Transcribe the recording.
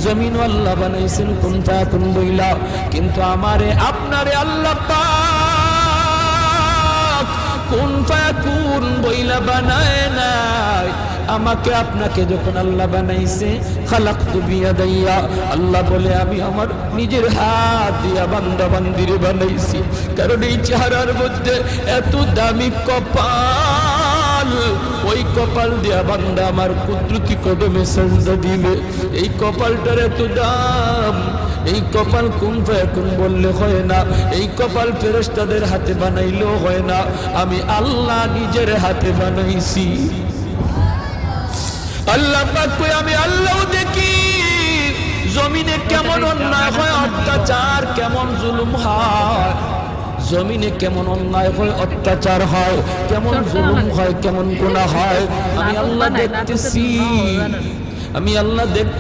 জমিন আল্লাহ বানাইছেন কুন ফায়াকুন বইলা, কিন্তু আমারে আপনারে আল্লাহ পাক কুন ফায়াকুন বইলা বানায় নাই। আমাকে আপনাকে যখন আল্লাহ বানাইছে, খালাকতু বিয়াদাইয়া, আল্লাহ বলে আমি আমার নিজের হাত দিয়া বান্দা বান্দিরে বানাইছি। কারণ এই চেহারার মধ্যে এত দামি কপাল, ওই কপাল দিয়া বান্দা আমার কুদরতি কদমে সেজদা দিবে। এই কপালটার এত দাম। এই কপাল কুন ফায়াকুন বললে হয় না, এই কপাল ফেরেশতাদের হাতে বানাইলেও হয় না, আমি আল্লাহ নিজের হাতে বানাইছি। আল্লাহ পাক কই আমি আল্লাহও দেখি জমিনে কেমন অন্যায় হয়, অত্যাচার কেমন জুলুম হয়, জমিনে কেমন অন্যায় হয়, অত্যাচার হয়, কেমন জুলুম হয়, কেমন গুনাহ হয়, আমি আল্লাহ দেখতেছি, আমি আল্লাহ দেখতেছি।